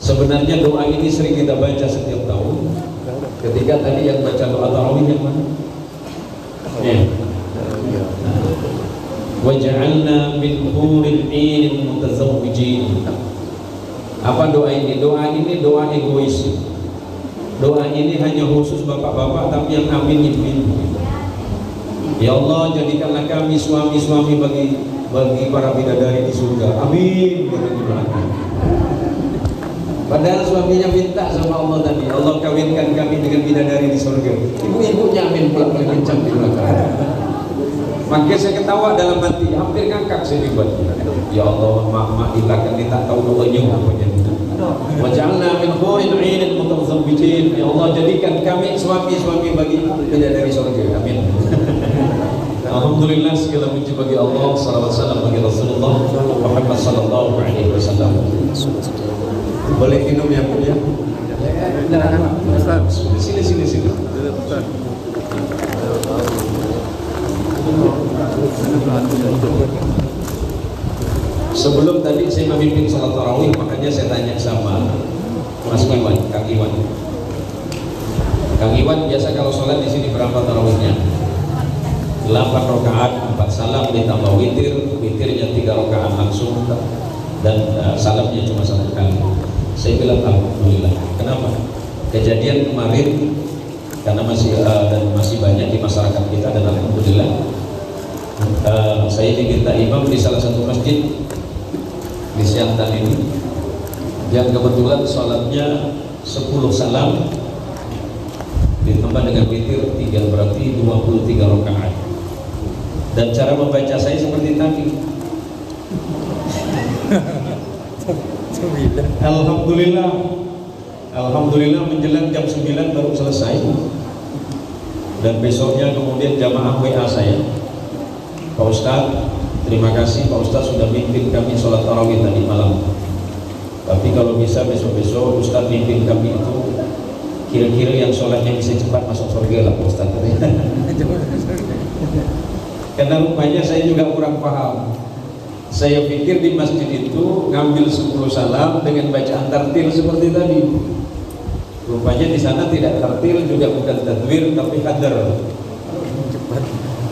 Sebenarnya doa ini sering kita baca setiap tahun. Ketika tadi yang baca doa tarawih yang mana? Ya. Waj'alna min huril 'ain mutazawwijin. Apa doa ini? Doa ini doa egois. Doa ini hanya khusus bapak-bapak, tapi yang amin ibu-ibu. Ya Allah, jadikanlah kami suami-suami bagi para bidadari di surga. Amin. Padahal suaminya minta sama Allah tadi, Allah kawinkan kami dengan bidadari di surga. Ibu-ibunya amin pula paling kencang di belakang. Makanya saya ketawa dalam hati, hampir ngakak saya dibuat. Ya Allah, mak di belakang ini tak tahu doanya apa jadi. Waj'alna min huril 'ain mutazawwijin. Ya Allah, jadikan kami suami-suami bagi bidadari surga. Amin. Alhamdulillah, segala puji bagi Allah, salawat salam bagi Rasulullah Muhammad sallallahu alaihi wasallam. Boleh minum ya, Bu ya? Sini. Sebelum tadi saya memimpin salat tarawih, makanya saya tanya sama Mas Iwan, Kang Iwan. Kang Iwan biasa kalau sholat di sini berapa tarawihnya? 8 rakaat, 4 salam ditambah witirnya 3 rakaat langsung, dan salamnya cuma 1 kali. Saya bilang alhamdulillah. Kenapa? Kejadian kemarin karena masih banyak di masyarakat kita, dan alhamdulillah saya diminta imam di salah satu masjid di Siantan ini, yang kebetulan sholatnya 10 salam ditambah dengan witir 3, berarti 23 rakaat. Dan cara membaca saya seperti tadi. Alhamdulillah menjelang jam 9 baru selesai. Dan besoknya kemudian jamaah WA saya, Pak Ustadz, terima kasih Pak Ustadz sudah mimpin kami sholat tarawih tadi malam. Tapi kalau bisa besok-besok Ustadz mimpin kami itu kira-kira yang sholatnya bisa cepat masuk surga lah Pak Ustadz. Karena rupanya saya juga kurang paham. Saya pikir di masjid itu ngambil 10 salam dengan bacaan tartil seperti tadi. Rupanya di sana tidak tartil, juga bukan tadwir, tapi hadar.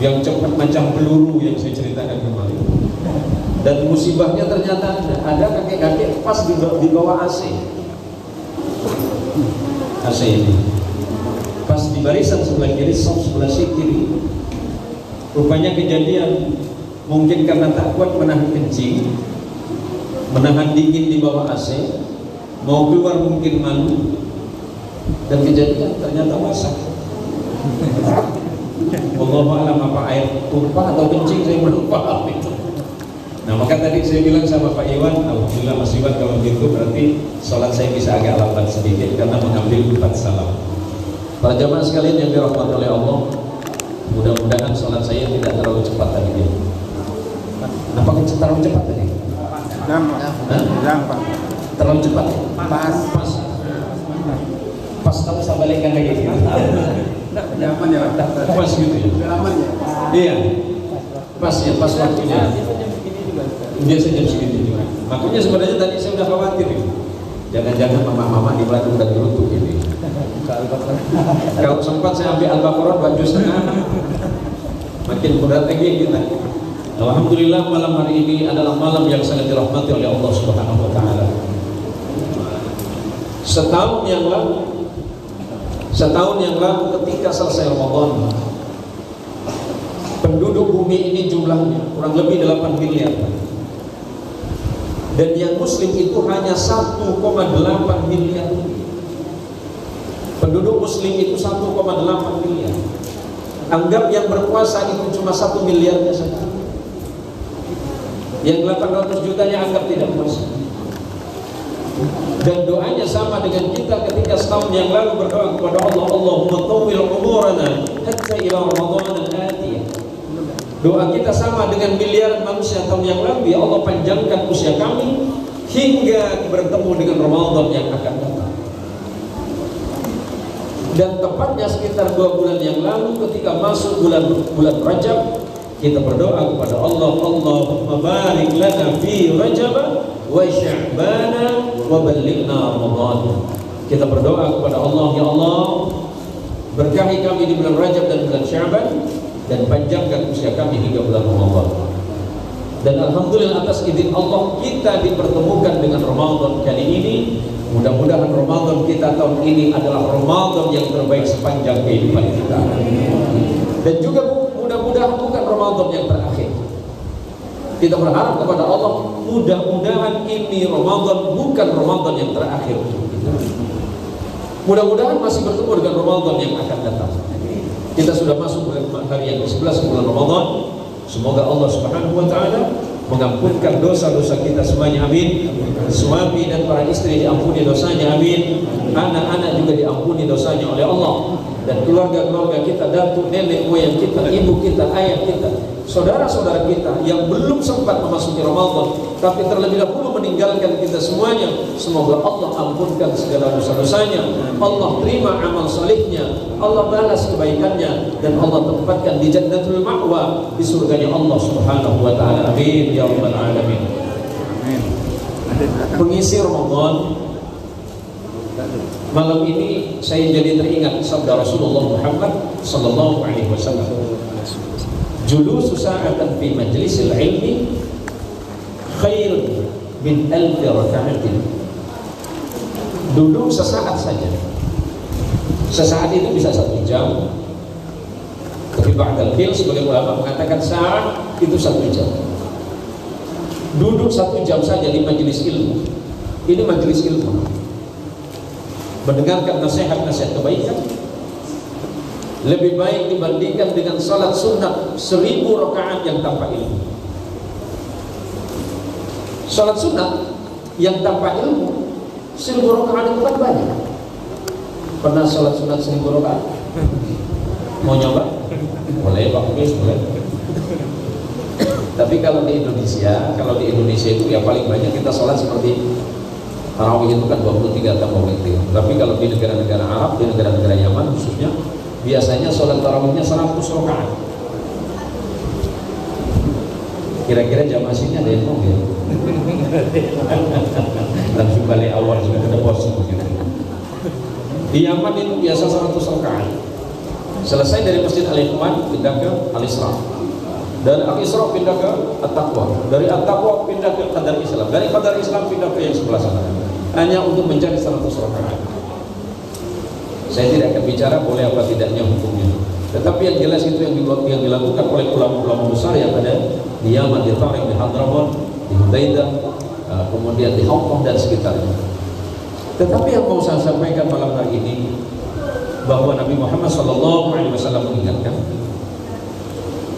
Yang cepat macam peluru yang saya ceritakan kemarin. Dan musibahnya ternyata ada kakek-kakek pas di bawah AC ini, pas di barisan sebelah kiri, sebelah kiri. Rupanya kejadian mungkin karena tak kuat menahan kencing, menahan dingin di bawah AC, mau keluar mungkin malu, dan kejadian ternyata masak. Wallahu a'lam apa air tumpah atau kencing, saya belum paham itu. Nah maka tadi saya bilang sama Pak Iwan, alhamdulillah Mas Iwan, kalau gitu berarti sholat saya bisa agak lambat sedikit karena mengambil 4 salam. Para jamaah sekalian yang dirahmati oleh Allah, mudah-mudahan sholat saya tidak terlalu cepat tadi ya. Apa terlalu cepat tadi? Pak. Terlalu cepat ya? Pas kamu saya balikkan lagi gitu. Nyaman ya, pas gitu ya? Iya, pas ya, pas waktunya. Biasa jam segini juga. Makanya sebenarnya tadi saya udah khawatir ini. Jangan-jangan mama-mama di belakang udah geruntuk ini. Kalau sempat saya ambil Al-Baqarah 2 juz setengah, makin berat lagi kita. Alhamdulillah malam hari ini adalah malam yang sangat dirahmati oleh Allah Subhanahu wa taala. Setahun yang lalu ketika selesai Ramadan, penduduk bumi ini jumlahnya kurang lebih 8 miliar. Dan yang muslim itu hanya 1,8 miliar. Penduduk muslim itu 1,8 miliar. Anggap yang berpuasa itu cuma 1 miliarnya saja. Yang 800 jutanya anggap tidak puasa. Dan doanya sama dengan kita ketika setahun yang lalu berdoa kepada Allah, Allahumma tawwil umurana hatta ila Ramadan al-atiyah. Doa kita sama dengan miliaran manusia tahun yang lalu, ya Allah panjangkan usia kami hingga bertemu dengan Ramadan yang akan datang. Dan tepatnya sekitar 2 bulan yang lalu ketika masuk bulan Rajab, kita berdoa kepada Allah, Allahumma barik lana fi Rajab wa sya'bana wa ballighna Ramadan. Kita berdoa kepada Allah, ya Allah, berkahi kami di bulan Rajab dan bulan Sya'ban, dan panjangkan usia kami hingga bulan Ramadan. Dan alhamdulillah atas izin Allah kita dipertemukan dengan Ramadan kali ini. Mudah-mudahan Ramadan kita tahun ini adalah Ramadan yang terbaik sepanjang kehidupan kita. Dan juga mudah-mudahan bukan Ramadan yang terakhir. Kita berharap kepada Allah, mudah-mudahan ini Ramadan bukan Ramadan yang terakhir. Mudah-mudahan masih bertemu dengan Ramadan yang akan datang. Kita sudah masuk hari yang ke-11 bulan Ramadan. Semoga Allah Subhanahu wa taala mengampunkan dosa-dosa kita semuanya, amin. Suami dan para istri diampuni dosanya, amin. Anak-anak juga diampuni dosanya oleh Allah. Dan keluarga-keluarga kita, datuk, nenek, moyang kita, ibu kita, ayah kita, saudara-saudara kita yang belum sempat memasuki Ramadan tapi terlebih dahulu meninggalkan kita semuanya, semoga Allah ampunkan segala dosa-dosanya, Allah terima amal salihnya, Allah balas kebaikannya, dan Allah tempatkan di jannatul ma'wa, di surganya Allah Subhanahu wa ta'ala, amin ya rabbal alamin. Pengisi Ramadan malam ini saya jadi teringat sabda Rasulullah Muhammad sallallahu alaihi wasallam, julusu sa'atan fi majlisil ilmi khairun min alfi raka'atin. Duduk sesaat saja, sesaat itu bisa 1 jam, tapi ba'dal fil sebagai ulama mengatakan saat itu 1 jam. Duduk 1 jam saja di majelis ilmu. Ini majelis ilmu, mendengarkan nasihat-nasihat kebaikan lebih baik dibandingkan dengan salat sunat 1000 rakaat yang tanpa ilmu. Salat sunat yang tanpa ilmu 1000 rakaat itu kan banyak. Pernah salat sunat 1000 rakaat? Mau nyoba? Boleh Pak Kumis, boleh. Tapi kalau di Indonesia itu ya paling banyak kita salat seperti tarawih itu kan 23 tambah witir. Tapi kalau di negara-negara Arab, di negara-negara Yaman khususnya, biasanya sholat tarawihnya 100 rakaat. Kira-kira jamaah sini ada yang mau ya? Langsung balik awal juga ada bos begitu. Di Yaman itu biasa 100 rakaat. Selesai dari Masjid Al-Ikhwan pindah ke Al-Isra. Dari Al-Isra pindah ke At-Taqwa. Dari At-Taqwa pindah ke Qadar Islam. Dari Qadar Islam pindah ke yang sebelah sana. Hanya untuk mencari 100 rakaat. Saya tidak akan bicara boleh apa tidaknya hukumnya. Tetapi yang jelas itu yang dilakukan oleh ulama-ulama besar yang ada di Yaman, di Tarim, di Hadramaut, di Hudaidah, kemudian di Hong Kong dan sekitarnya. Tetapi yang mau saya sampaikan malam hari ini, bahwa Nabi Muhammad SAW mengingatkan,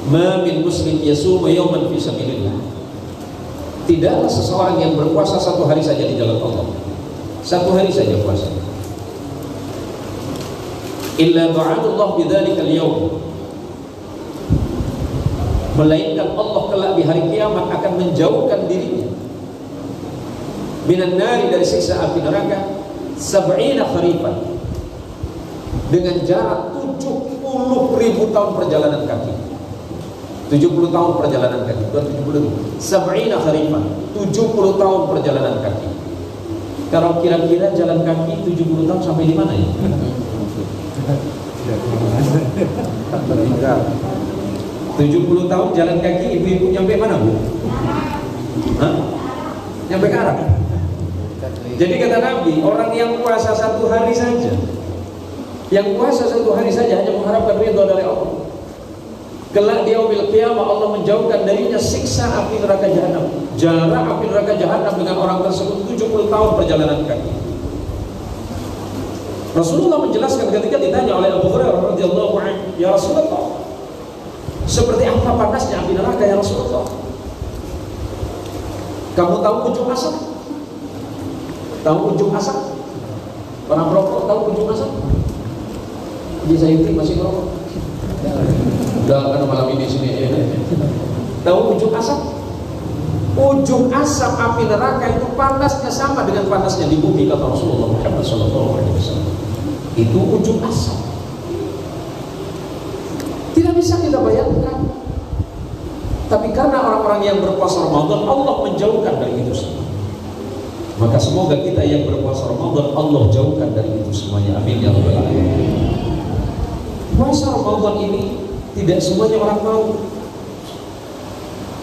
ma min muslim yasumu yawman fi sabilillah. Tidaklah seseorang yang berpuasa 1 hari saja di jalan Allah, 1 hari saja puasa, illa ba'adallahu bidzalika al-yawm, melainkan Allah kelak di hari kiamat akan menjauhkan dirinya minan nari, dari siksa api neraka, 70 kharifan, dengan jarak 70.000 tahun perjalanan kaki. 70 tahun perjalanan kaki, 70 kharifan, 70 tahun perjalanan kaki. Kalau kira-kira jalan kaki 70 tahun sampai di mana ya? 70 tahun jalan kaki, ibu-ibu nyampe mana Bu? Hah? Nyampe ke Arab. Jadi kata Nabi, orang yang puasa 1 hari saja, yang puasa 1 hari saja hanya mengharapkan ridha dari Allah, kelak di yaumil qiyamah Allah menjauhkan darinya siksa api neraka jahanam. Jarak api neraka jahanam dengan orang tersebut 70 tahun perjalanan kaki. Rasulullah menjelaskan ketika ditanya oleh Abu Hurairah radhiyallahu anhu, ya Rasulullah, seperti apa panasnya api neraka ya Rasulullah? Kamu tahu ujung asap? Tahu ujung asap? Pernah merokok tahu ujung asap? Jadi saya masih merokok. Udah karena malam ini sini ya. Tahu ujung asap? Ujung asap api neraka itu panasnya sama dengan panasnya di bumi, kata Rasulullah Muhammad SAW. Itu ujung asap. Tidak bisa kita bayangkan. Tapi karena orang-orang yang berpuasa Ramadan, Allah menjauhkan dari itu semua. Maka semoga kita yang berpuasa Ramadan Allah jauhkan dari itu semuanya, amin ya rabbal alamin. Puasa Ramadan ini tidak semuanya orang mau.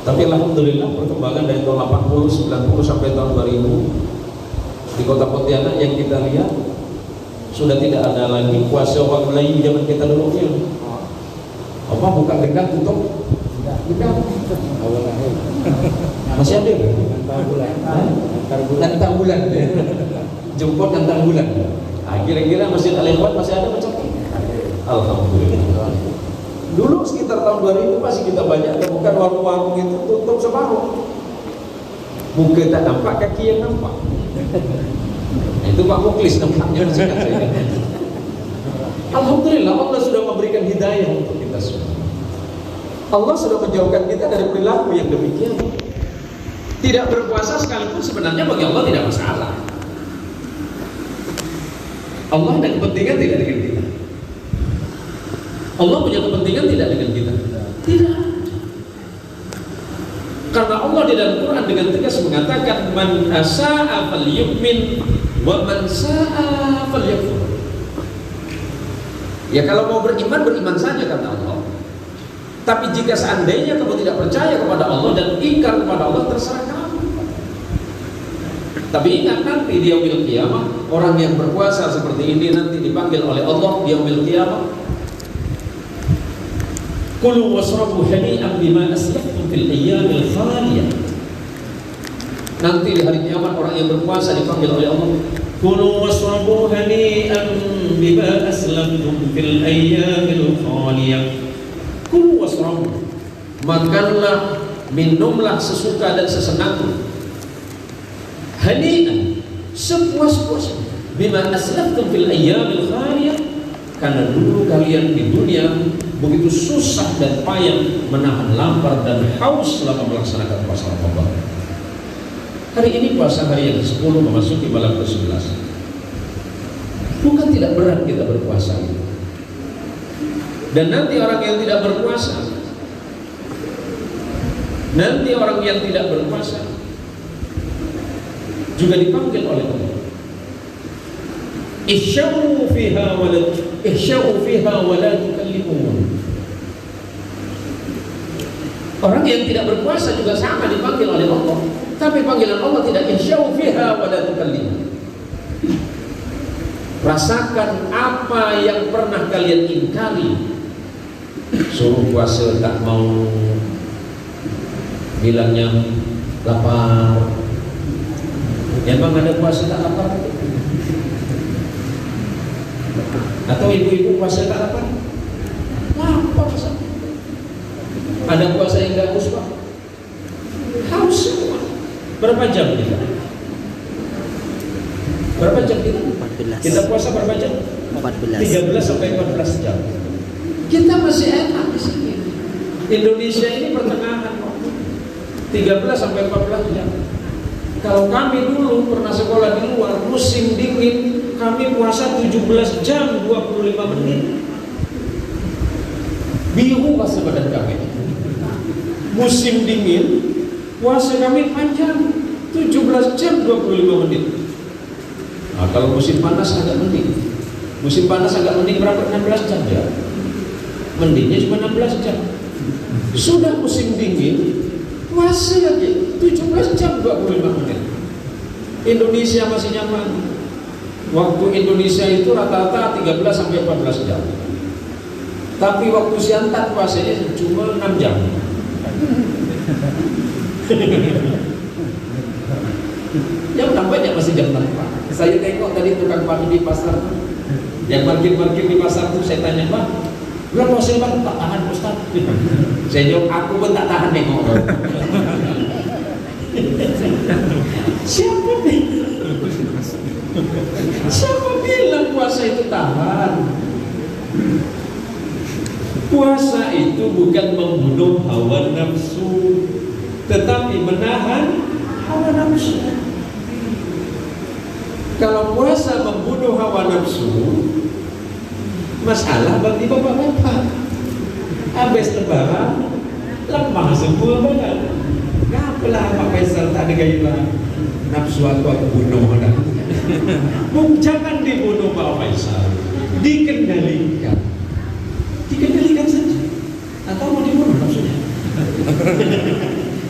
Tapi alhamdulillah perkembangan dari tahun 80, 90 sampai tahun 2000 di kota Pontianak yang kita lihat sudah tidak ada lagi puasa orang Melayu zaman kita dulu ya. Apa buka gendang tutup? Gendang. Masih ada kan? Antar bulan. Jemput antar bulan. Kira-kira Masjid Al-Ikhwan masih ada macam ini? Alhamdulillah. Dulu sekitar tahun 2000 masih kita banyak temukan warung-warung itu tutup separuh. Muka tak nampak, kaki yang nampak. Nah, itu Pak Muklis nampaknya. Alhamdulillah Allah sudah memberikan hidayah untuk kita semua. Allah sudah menjauhkan kita dari perilaku yang demikian. Tidak berpuasa sekalipun sebenarnya bagi Allah tidak masalah. Allah ada kepentingan tidak dengan kita? Allah punya kepentingan tidak dengan kita? Tidak. Karena Allah di dalam Quran dengan tegas mengatakan man asa'a falyu'min wa man sa'a falyakfur. Ya kalau mau beriman, beriman saja kata Allah. Tapi jika seandainya kamu tidak percaya kepada Allah dan ingkar kepada Allah, terserah kamu. Tapi ingat nanti di yaumil qiyamah, orang yang berpuasa seperti ini nanti dipanggil oleh Allah di yaumil qiyamah. Kulu wasrabu hani'an bima aslaftum fil ayyamil khaliyah. Nanti di hari kiamat orang yang berpuasa dipanggil oleh Allah. Kulu wasrabu hani'an bima aslaftum fil ayyamil khaliyah. Kulu wasrabu, makanlah, minumlah sesuka dan sesenangnya. Hani'an, sepuas-puasnya. Bima aslaftum fil ayyamil khaliyah, karena dulu kalian di dunia begitu susah dan payah menahan lapar dan haus selama melaksanakan puasa Ramadan. Hari ini puasa hari yang ke-10 memasuki malam ke-11. Bukan tidak berat kita berpuasa ini. Dan nanti orang yang tidak berpuasa, juga dipanggil oleh Allah. Ihsya'u fiha wa la tukallimun. Orang yang tidak berpuasa juga sama dipanggil oleh Allah, tapi panggilan Allah tidak ihsya'u fiha wa la tukallimun. Rasakan apa yang pernah kalian ingkari. Suruh puasa tak mau, bilangnya lapar. Emang ada puasa tak lapar? Atau ibu-ibu puasa tak lapar? Lapar. Ada puasa yang gak haus Pak? Haus semua. Berapa jam kita? Berapa jam kita? 14. Kita puasa berapa jam? 14. 13 sampai 14 jam. Kita masih enak di sini. Indonesia ini pertengahan waktu. 13 sampai 14 jam. Kalau kami dulu pernah sekolah di luar, musim dingin, kami puasa 17 jam 25 menit. Biru pas badan kami. Musim dingin, puasa kami panjang 17 jam 25 menit. Nah, kalau musim panas agak mending. Musim panas agak mending berapa? 16 jam ya. Mendingnya cuma 16 jam. Sudah musim dingin, puasa lagi 17 jam 25 menit. Indonesia masih nyaman. Waktu Indonesia itu rata-rata 13 sampai 14 jam. Tapi waktu Siantan puasanya cuma 6 jam. Yang nampaknya masih jam tanpa. Saya tengok tadi tukang parkir di pasar, yang parkir di pasar tuh saya tanya, Pak, belum puasa Pak? Tak tahan Ustaz. Saya jawab, aku pun tak tahan nengok. Siapa bilang puasa itu tahan? Puasa itu bukan membunuh hawa nafsu, tetapi menahan hawa nafsu. Kalau puasa membunuh hawa nafsu, masalah bagi bapak-bapak. Habis lebaran lemah semua badan. Kenapa Belah Pak Faisal tak ada gaya lah. Nafsu aku bunuh dah. Jangan dibunuh Pak Faisal. Dikendalikan. Dikendalikan saja. Atau mau dibunuh nafsunya?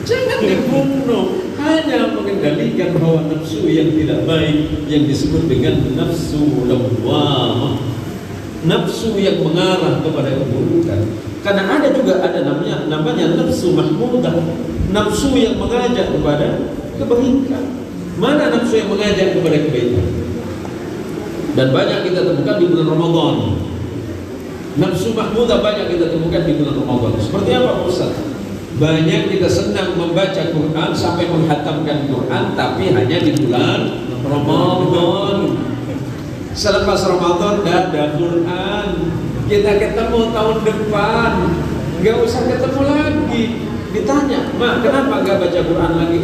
Jangan dibunuh. Hanya mengendalikan hawa nafsu yang tidak baik, yang disebut dengan nafsu lawwamah, nafsu yang mengarah kepada keburukan. Karena ada juga namanya nafsu mahmudah, nafsu yang mengajak kepada kebaikan. Mana nafsu yang mengajak kepada kebaikan? Dan banyak kita temukan di bulan Ramadan. Nafsu mahmudah banyak kita temukan di bulan Ramadan. Seperti apa Ustaz? Banyak kita senang membaca Quran sampai menghatamkan Quran, tapi hanya di bulan Ramadan. Selepas Ramadan dah ada Quran, kita ketemu tahun depan, nggak usah ketemu lagi. Ditanya, Mak, kenapa nggak baca Quran lagi?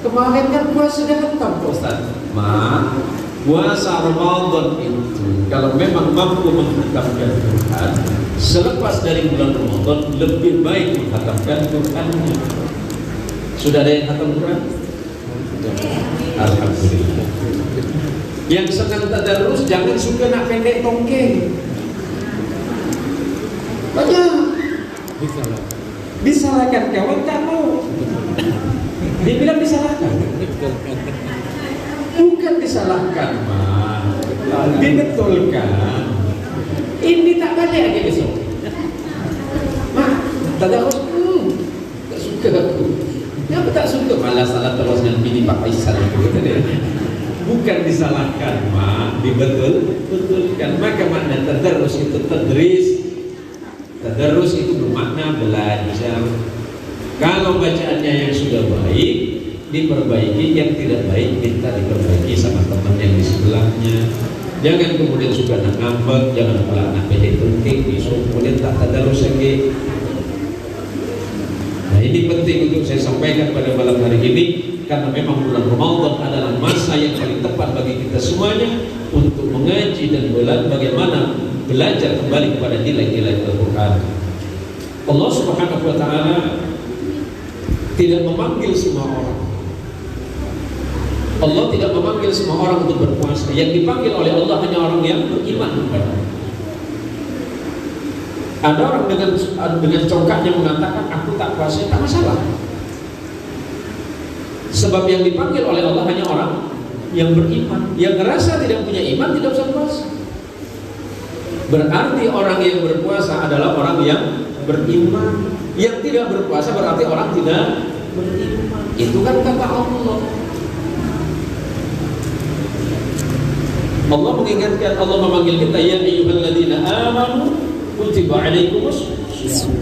Kemarin kan puasa sudah hatam Ustaz. Mak, puasa Ramadan itu kalau memang mampu menghatamkan Quran, selepas dari bulan Ramadan lebih baik menghatamkan Qurannya. Sudah ada yang hatam Quran? Alhamdulillah. Yang senang tadarus jangan suka nak pendek tongkeng. Banyak. Disalahkan kawan tak mau. Dia bilang disalahkan. Bukan disalahkan, Mak. Dibetulkan. Ini tak balik lagi besok. Mak, tadarus tak suka aku. Kenapa tak suka? Malah salah terus dengan bini Pak Faisal itu. Bukan disalahkan, Mak. Betulkan. Maka makna tadarus itu tadris. Tadarus itu bermakna belajar. Kalau bacaannya yang sudah baik diperbaiki, yang tidak baik minta diperbaiki sama teman yang di sebelahnya. Jangan kemudian suka nak ngambek, jangan pula nak pendek tungking, kemudian tak tadarus lagi. Nah, ini penting untuk saya sampaikan pada malam hari ini, karena memang bulan Ramadan adalah masa yang paling tepat bagi kita semuanya untuk mengaji dan bagaimana belajar kembali kepada nilai-nilai Al-Quran. Allah Subhanahu wa Ta'ala tidak memanggil semua orang. Allah tidak memanggil semua orang untuk berpuasa. Yang dipanggil oleh Allah hanya orang yang beriman kepada Allah. Ada orang dengan congkaknya mengatakan aku tak puasa, tak masalah. Sebab yang dipanggil oleh Allah hanya orang yang beriman. Yang ngerasa tidak punya iman tidak usah puasa. Berarti orang yang berpuasa adalah orang yang beriman. Yang tidak berpuasa berarti orang tidak beriman. Itu kan kata Allah. Allah mengingatkan, Allah memanggil kita, ya ayyuhalladzina amanu kutiba alaikumus shiyam.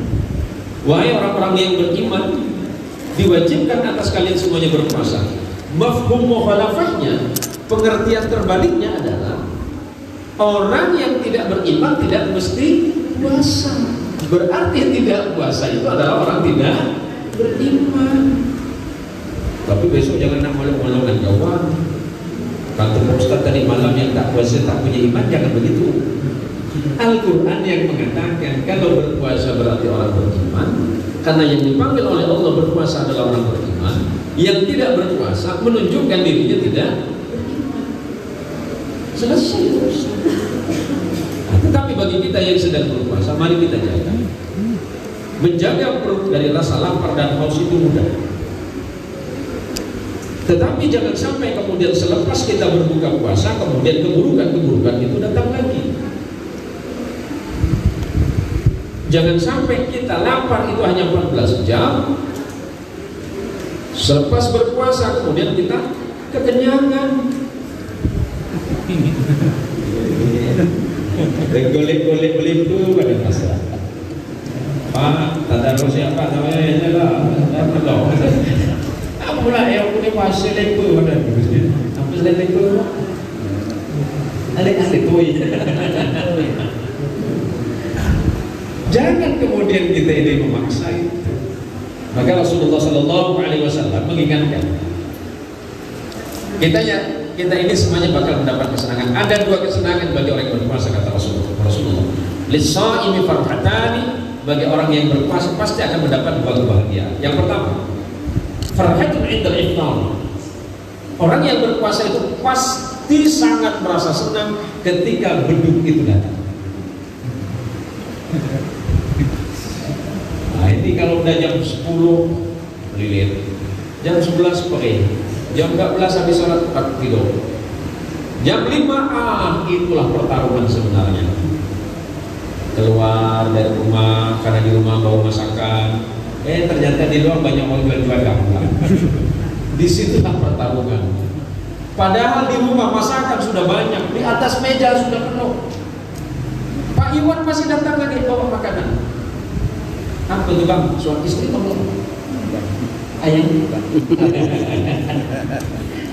Wahai orang-orang yang beriman, diwajibkan atas kalian semuanya berpuasa. Mafhum mukhalafahnya, pengertian terbaliknya adalah orang yang tidak beriman tidak mesti puasa. Berarti tidak puasa itu adalah orang tidak beriman. Tapi besok jangan nak malu-malukan kawan. Kata Ustaz tadi malam yang tak puasa tak punya iman, jangan begitu. Al-Quran yang mengatakan kalau berpuasa berarti orang beriman, karena yang dipanggil oleh Allah berpuasa adalah orang beriman. Yang tidak berpuasa menunjukkan dirinya tidak beriman. Selesai terus. Tetapi bagi kita yang sedang berpuasa, mari kita jaga. Menjaga perut dari rasa lapar dan haus itu mudah. Tetapi jangan sampai kemudian selepas kita berbuka puasa, kemudian keburukan-keburukan itu datang lagi. Jangan sampai kita lapar itu hanya 14 jam. Selepas berpuasa kemudian kita kekenyangan. Golek-golek beli itu pada masyarakat. Pak, tadarus apa namanya lah? Apalah yang punya puasa lepo pada tu. Apa lepo? Alek toy. Jangan kemudian kita ini memaksa itu. Maka Rasulullah Sallallahu Alaihi Wasallam mengingatkan kita ini semuanya bakal mendapat kesenangan. Ada dua kesenangan bagi orang yang berpuasa, kata Rasulullah. Lis-shaimi farhatani, bagi orang yang berpuasa pasti akan mendapat dua kebahagiaan. Yang pertama, Farhatun indal iftar. Orang yang berpuasa itu pasti sangat merasa senang ketika beduk itu datang. Nah ini kalau udah jam 10 lilit, jam 11 perih, jam 14 habis sholat tidur, jam 5 itulah pertarungan sebenarnya. Keluar dari rumah karena di rumah bawa masakan, ternyata di luar banyak orang jual-jual gamblang. Di situlah pertarungan. Padahal di rumah masakan sudah banyak, di atas meja sudah penuh. Pak Iwan masih datang lagi bawa makanan. Apa tuh bang? Suami istri ngomong ayam.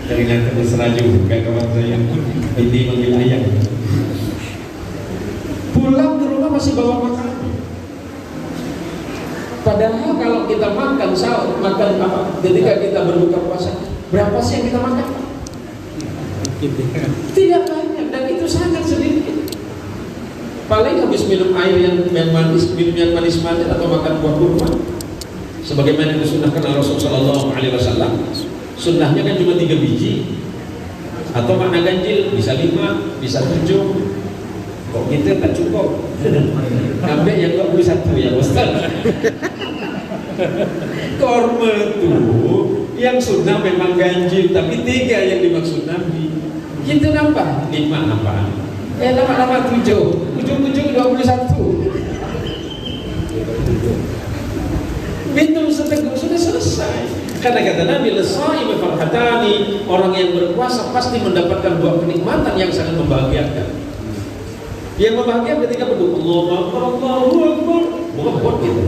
Dari nanti mesra juga kawan saya. Ini manggil ayam. Pulang ke rumah masih bawa makanan. Padahal kalau kita makan sahur, makan apa? Ketika kita berbuka puasa, berapa sih yang kita makan? Tidak banyak dan itu sangat sedikit. Paling habis minum air yang manis, minum yang manis-manis atau makan buah kurma. Sebagaimana disunnahkan Rasulullah SAW. Sunnahnya kan cuma 3 biji. Atau makna ganjil bisa 5, bisa 7. Kok gitu tak cukup? Sampai yang 21 ya Ustaz. Korma itu yang sunnah memang ganjil, tapi 3 yang dimaksud Nabi. Kita nambah 5 apaan? Lama-lama 7, ujung-ujung 21. Minum seteguk sudah selesai. Karena kata Nabi, "Lis-shaimi farhatani", orang yang berpuasa pasti mendapatkan 2 kenikmatan yang sangat membahagiakan. Yang membahagiakan ketika berdoa, Allahu Akbar, Allahu Akbar, bukan gitu.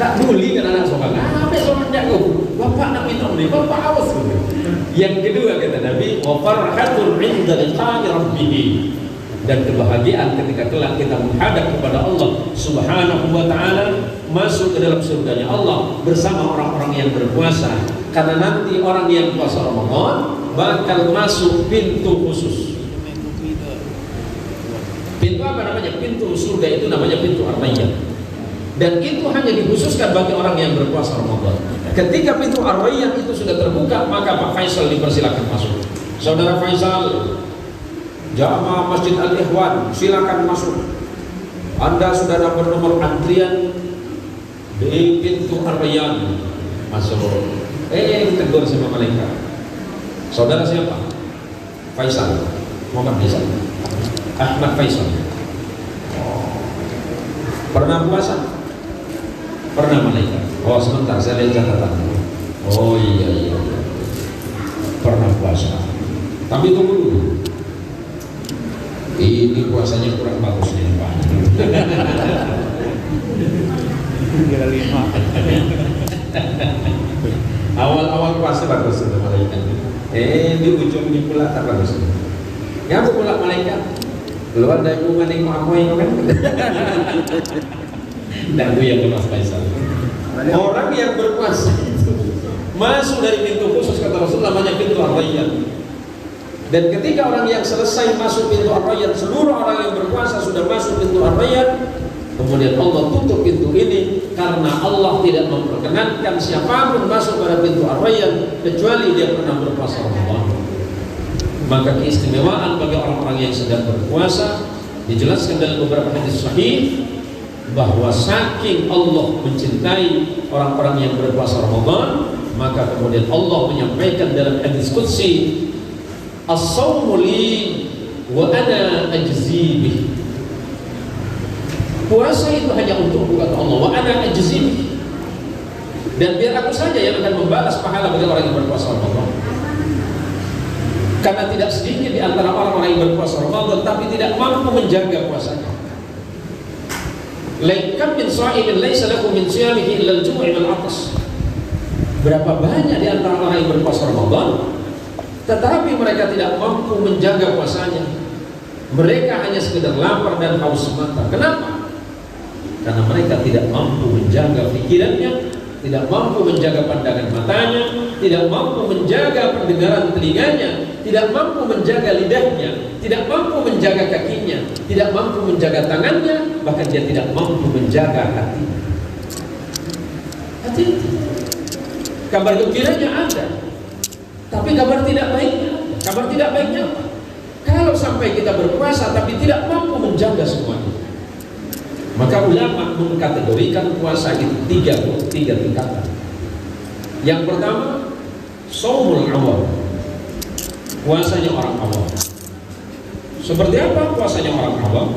Tak duli kan anak sopan, apa sopan jago? Bapak nak minum nih, bapak awas. Yang kedua kata Nabi, wa farhatun 'inda liqa'i rabbih, dan kebahagiaan ketika kelak kita menghadap kepada Allah Subhanahu wa taala, masuk ke dalam surganya Allah bersama orang-orang yang berpuasa. Karena nanti orang yang puasa Ramadan bakal masuk pintu khusus. Pintu apa namanya? Pintu surga itu namanya pintu Ar-Rayyan. Dan itu hanya dikhususkan bagi orang yang berpuasa Ramadan. Ketika pintu Ar-Rayyan itu sudah terbuka, maka Pak Faisal dipersilakan masuk. Saudara Faisal, jamaah Masjid Al-Ikhwan, silakan masuk. Anda sudah dapat nomor antrian di pintu Ar-Rayyan. Masuk. Ditegur sama malaikat. Saudara siapa? Faisal. Muhammad Faisal. Ahmad Faisal. Pernah puasa? Pernah malaikat. Oh sebentar, saya lihat catatan. Oh iya. Pernah puasa. Tapi tunggu dulu. Ini puasanya kurang bagus nih Pak. Awal-awal puasa bagus itu malaikat. Di ujungnya pula tak bagus. Yang pula malaikat keluar dari rumah nih mau yang kan? Dan itu yang Mas Faisal. Orang yang berpuasa itu masuk dari pintu khusus kata Rasul namanya pintu Ar-Rayyan. Dan ketika orang yang selesai masuk pintu Ar-Rayyan, seluruh orang yang berpuasa sudah masuk pintu Ar-Rayyan, kemudian Allah tutup pintu ini karena Allah tidak memperkenankan siapapun masuk pada pintu Ar-Rayyan kecuali dia pernah berpuasa Ramadan. Maka keistimewaan bagi orang-orang yang sedang berpuasa dijelaskan dalam beberapa hadis sahih bahwa saking Allah mencintai orang-orang yang berpuasa Ramadan, maka kemudian Allah menyampaikan dalam hadis qudsi, as-shaumu li wa ana ajzi bih. Puasa itu hanya untuk kata Allah, wa ana ajzi bih, dan biar aku saja yang akan membalas pahala bagi orang yang berpuasa Ramadan. Karena tidak sedikit di antara orang-orang yang berpuasa Ramadan tapi tidak mampu menjaga puasanya. Laikam min sha'imin laisa lahu min siyamihi illa al-ju'i wal 'atas. Berapa banyak di antara orang yang berpuasa Ramadan tetapi mereka tidak mampu menjaga puasanya. Mereka hanya sekedar lapar dan haus semata. Kenapa? Karena mereka tidak mampu menjaga pikirannya, tidak mampu menjaga pandangan matanya, tidak mampu menjaga pendengaran telinganya, tidak mampu menjaga lidahnya, tidak mampu menjaga kakinya, tidak mampu menjaga tangannya, bahkan dia tidak mampu menjaga hatinya. hati. Kabar gembiranya ada, tapi kabar tidak baiknya. Kabar tidak baiknya apa? Kalau sampai kita berpuasa tapi tidak mampu menjaga semuanya, maka ulama mengkategorikan puasa itu tiga tingkatan. Yang pertama, shaumul awam, puasanya orang awam. Seperti apa puasanya orang awam?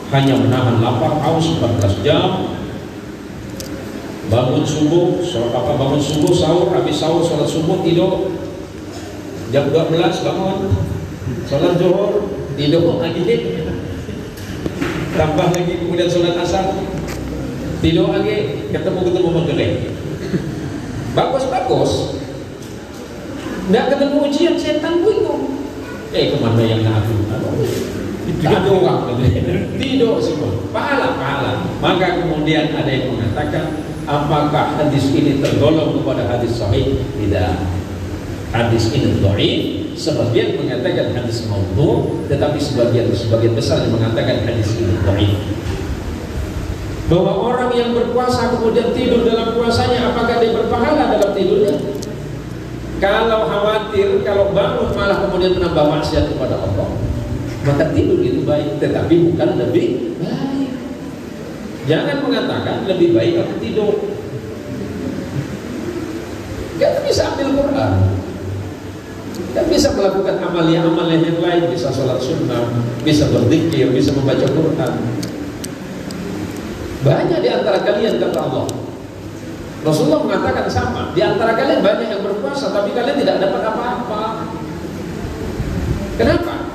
Hanya menahan lapar, haus 14 jam, bangun subuh, sahur, habis sahur sholat subuh, tidur jam 12, bangun sholat zuhur, tidur lagi, tambah lagi, kemudian sholat asar, tidur lagi, ketemu maghrib. Bagus, nggak ketemu ujian, setan bingung. Kemana yang ngaku? Tak ada orang, tidur semua, pahala. Maka kemudian ada yang mengatakan, apakah hadis ini tergolong kepada hadis sahih? Tidak. Hadis ini dhaif. Sebagian mengatakan hadis maudhu', tetapi sebagian besar yang mengatakan hadis ini dhaif. Bahwa orang yang berpuasa kemudian tidur dalam puasanya, apakah dia berpahala dalam tidurnya? Kalau khawatir, kalau bangun malah kemudian menambah maksiat kepada Allah, maka tidur itu baik, tetapi bukan lebih baik. Jangan mengatakan lebih baik aku tidur. Kita bisa ambil Quran, kita bisa melakukan amalia-amalia yang lain, bisa sholat sunnah, bisa berzikir, bisa membaca Quran. Banyak di antara kalian, kata Allah, Rasulullah mengatakan sama, di antara kalian banyak yang berpuasa tapi kalian tidak dapat apa-apa. Kenapa?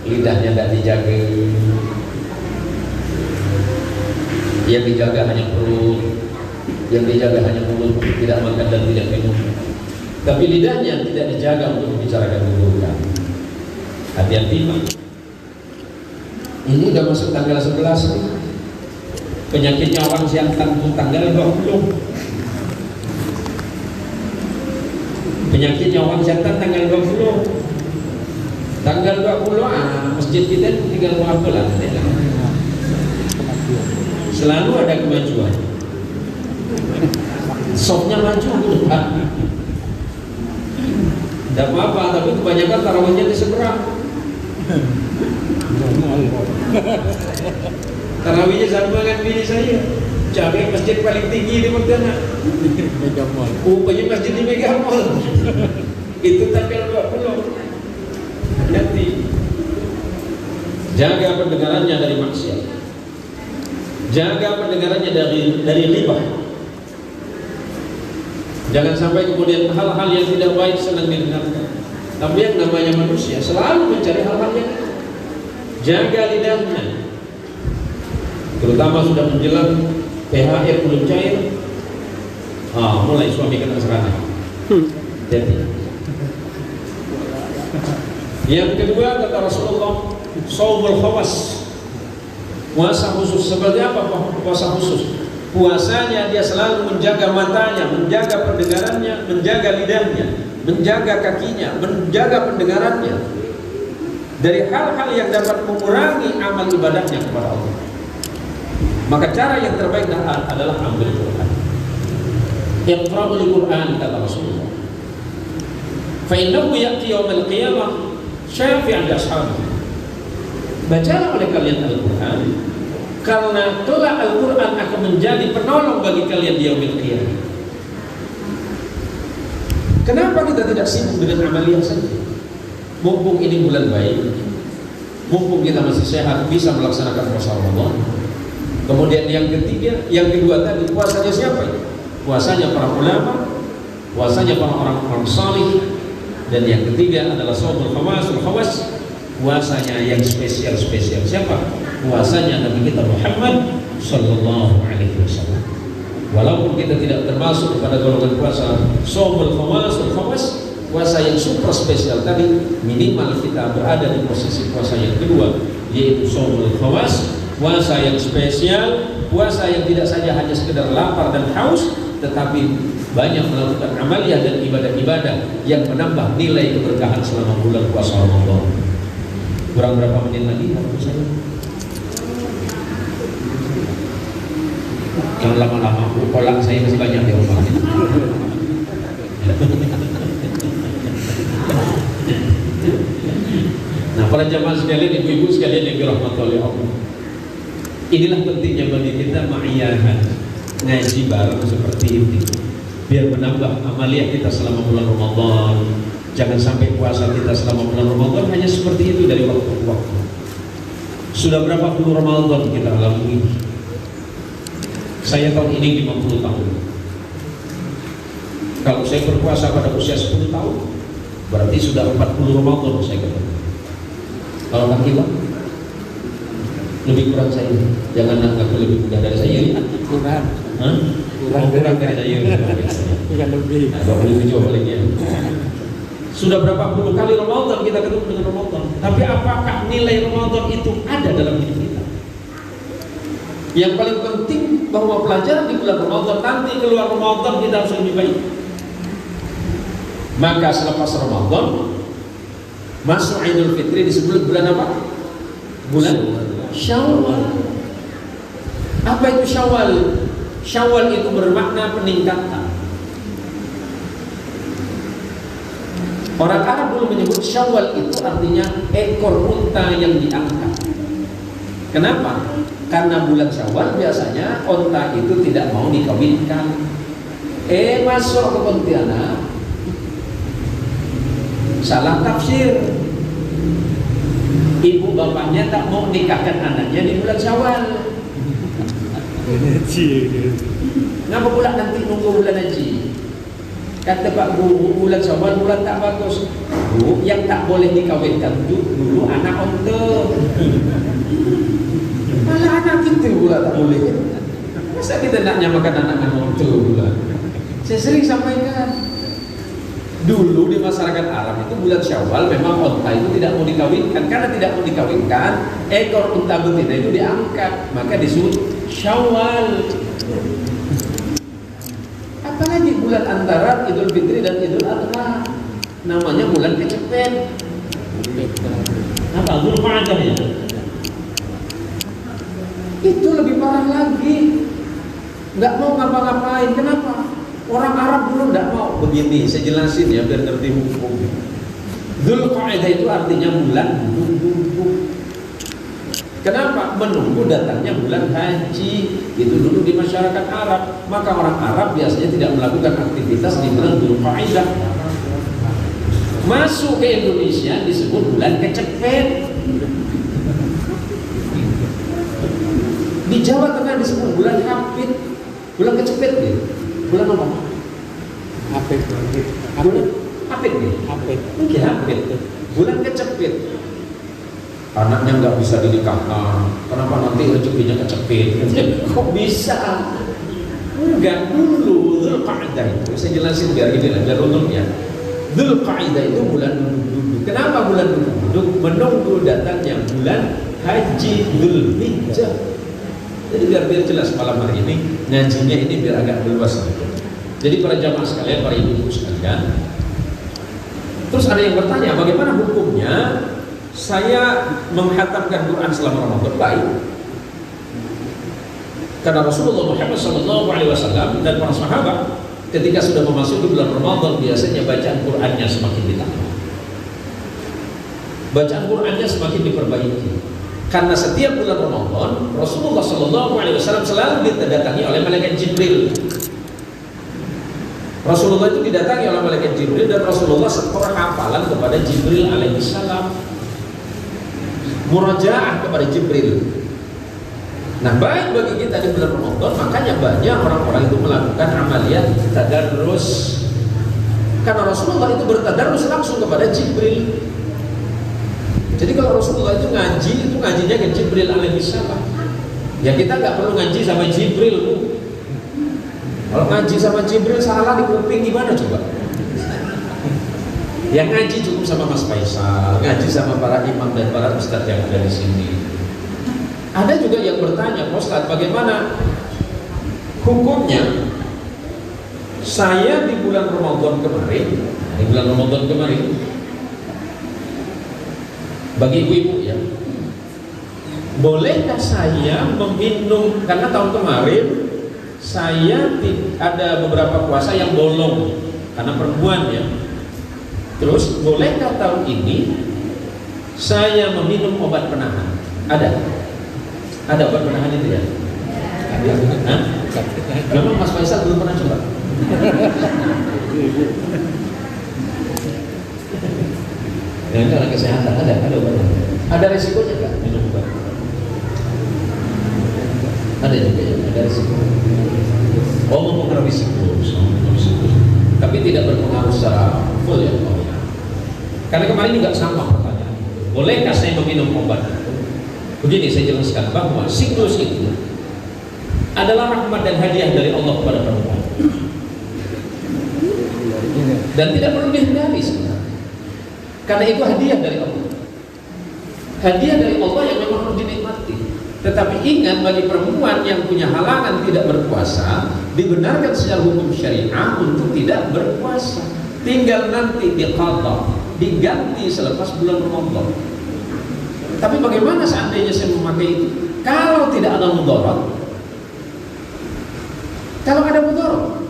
Lidahnya tidak dijaga, yang dijaga hanya perut, yang dijaga hanya mulut, tidak makan dan tidak minum. Tapi lidahnya tidak dijaga untuk membicarakan keburukan. Hati-hati, Pak. Ini udah masuk tanggal 11 nih. Penyakitnya orang siantan itu tanggal 20. Penyakitnya orang siantan tanggal 20. Tanggal 20 masjid kita tinggal berapa bulan? Selalu ada kemajuan. Sopnya maju ke depan. Tidak apa-apa, tapi kebanyakan tarawihnya di seberang. Tarawihnya sama dengan bini saya. Cari masjid paling tinggi di Pontianak. Rupanya masjid di Mega Mall. Itu tanggal 20. Hati. Jaga pendengarannya dari maksiat. Jaga pendengarannya dari riba. Jangan sampai kemudian hal-hal yang tidak baik senang didengarkan. Tapi yang namanya manusia selalu mencari hal-hal yang jaga lidahnya. Terutama sudah menjelang THR belum cair, mulai suami kena serangan. Jadi yang kedua, kata Rasulullah, shaumul khawas, puasa khusus. Seperti apa puasa khusus? Puasanya dia selalu menjaga matanya, menjaga pendengarannya, menjaga lidahnya, menjaga kakinya, menjaga pendengarannya dari hal-hal yang dapat mengurangi amal ibadahnya kepada Allah. Maka cara yang terbaik adalah ambil Quran. Iqra'ul Quran, kata Rasulullah. Fa innahu ya'ti yaumil qiyamah syafi'an li ashabihi. Bacalah oleh kalian Al-Quran, karena kelak Al-Quran akan menjadi penolong bagi kalian di yaumil qiyamah. Kenapa kita tidak sibuk dengan amalia saja? Mumpung ini bulan baik, mumpung kita masih sehat, bisa melaksanakan puasa Ramadan. Kemudian yang kedua tadi, puasanya siapa? Puasanya para ulama, puasanya para orang-orang salih. Dan yang ketiga adalah shaumul khawas, puasanya yang spesial. Siapa? Puasanya Nabi kita Muhammad sallallahu alaihi wasallam. Walaupun kita tidak termasuk kepada golongan puasa shaumul khawas, puasa yang super spesial tadi, minimal kita berada di posisi puasa yang kedua, yaitu shaumul khawas, puasa yang spesial, puasa yang tidak saja hanya sekedar lapar dan haus, tetapi banyak melakukan amalia dan ibadah-ibadah yang menambah nilai keberkahan selama bulan puasa Ramadan. Kurang berapa menit lagi waktu saya? Jangan lama-lama, kolak saya masih banyak di rumah. Nah, para jamaah sekalian, ibu-ibu sekalian yang dirahmati oleh Allah, inilah pentingnya bagi kita ma'iyahah ngaji bareng seperti ini, biar menambah amaliyah kita selama bulan Ramadan. Jangan sampai puasa kita selama bulan Ramadan hanya seperti itu dari waktu ke waktu. Sudah berapa puluh Ramadan kita alami? Saya tahun ini 50 tahun. Kalau saya berpuasa pada usia 10 tahun, berarti sudah 40 Ramadan saya ketemu. Kalau Kang Iwan lebih kurang saya. Jangan anggap lebih mudah dari saya. Kurang. Hah? Kurang dari saya. Bukan lebih. 27 paling ya. Sudah berapa puluh kali Ramadan kita ketemu dengan Ramadan, tapi apakah nilai Ramadan itu ada dalam hidup kita? Yang paling penting bahwa pelajaran di bulan Ramadan, nanti keluar Ramadan kita harus lebih baik. Maka selepas Ramadan masuk Idul Fitri disebut bulan apa? Bulan Syawal. Apa itu Syawal? Syawal itu bermakna peningkatan. Orang Arab dulu menyebut Syawal itu artinya ekor unta yang diangkat. Kenapa? Karena bulan Syawal biasanya unta itu tidak mau dikawinkan. Masuk ke Pontianak, salah tafsir. Ibu bapaknya tak mau nikahkan anaknya di bulan Syawal. Ngapa pula nanti nunggu bulan haji? Kata Pak Guru, bulan Syawal bulan tak bagus. Bu, yang tak boleh dikawinkan dulu anak unta. Malah anak itu pula tak boleh. Masa kita nak nyamakan anak unta pula? Saya sering sampaikan. Dulu di masyarakat Arab itu bulan Syawal memang unta itu tidak mau dikawinkan. Karena tidak mau dikawinkan, ekor unta betina itu diangkat, maka disebut Syawal. Apalagi bulan antara Idul Fitri dan Idul Adha, namanya bulan kecepet. Apa? Dzulqa'dah ya? Itu lebih parah lagi. Nggak mau ngapa-ngapain. Kenapa? Orang Arab dulu nggak mau. Begini, saya jelasin ya biar ngerti hukum. Dzulqa'dah itu artinya bulan menunggu. Kenapa? Menunggu datangnya bulan haji. Itu dulu di masyarakat Arab. Maka orang Arab biasanya tidak melakukan aktivitas di bulan Dzulqa'dah. Masuk ke Indonesia disebut bulan kecepet. Di Jawa Tengah disebut bulan Hafid. Bulan kecepet nih. Bulan apa? Hafid. Bulan Hafid nih. Hafid. Mungkin Hafid. Bulan kecepet. Anaknya nggak bisa dinikahkan. Kenapa nanti rezekinya kecepet? Kok bisa? Enggak, dulu Dzulqa'dah itu saya jelasin biar ini lah, biar untung ya. Dzulqa'dah itu bulan duduk. Kenapa bulan duduk? Menunggu datangnya bulan haji Dzulhijjah. Jadi biar jelas malam hari ini ngajinya ini biar agak luas. Jadi para jamaah sekalian, para ibu-ibu sekalian. Terus ada yang bertanya, bagaimana hukumnya saya menghatamkan Quran selama Ramadan? Baik. Karena Rasulullah Muhammad SAW dan para sahabat ketika sudah memasuki bulan Ramadan biasanya bacaan Qurannya semakin ditambah. Bacaan Qurannya semakin diperbaiki. Karena setiap bulan Ramadan Rasulullah SAW selalu didatangi oleh malaikat Jibril. Rasulullah itu didatangi oleh malaikat Jibril dan Rasulullah setor hafalan kepada Jibril alaihissalam. Murajaah kepada Jibril. Nah, baik bagi kita di bulan Ramadan, makanya banyak orang-orang itu melakukan amaliyat tadarrus. Karena Rasulullah itu bertadarrus langsung kepada Jibril. Jadi kalau Rasulullah itu ngaji, itu ngajinya ke Jibril alaihissalam. Ya kita nggak perlu ngaji sama Jibril, Bu. Kalau ngaji sama Jibril salah di kuping gimana coba? Yang ngaji cukup sama Mas Faisal, ngaji sama para imam dan para ustadz yang ada di sini. Ada juga yang bertanya, Ustadz, bagaimana hukumnya? Saya di bulan Ramadan kemarin, bagi ibu-ibu ya, bolehkah saya meminum? Karena tahun kemarin ada beberapa puasa yang bolong karena perempuan ya. Terus bolehkah tahun ini saya meminum obat penahan? Ada obat penahan itu ya? Hah? Memang Mas Faisal belum pernah coba? Ya, kalau kesehatan ada obatnya. Ada resikonya nggak minum obat? Ada juga ya, ada risiko. Oh, mempengaruhi risiko. Tapi tidak berpengaruh secara full ya. Karena kemarin juga sama pertanyaan. Bolehkah saya meminum obat? Begini saya jelaskan bahwa siklus itu adalah rahmat dan hadiah dari Allah kepada perempuan. Dan tidak perlu dihindari sebenarnya. Karena itu hadiah dari Allah. Hadiah dari Allah yang memang harus dinikmati. Tetapi ingat, bagi perempuan yang punya halangan tidak berpuasa, dibenarkan secara hukum syariah untuk tidak berpuasa. Tinggal nanti diqadha, diganti selepas bulan Ramadan. Tapi bagaimana seandainya saya memakai itu? Kalau tidak ada mudarat, kalau ada mudarat,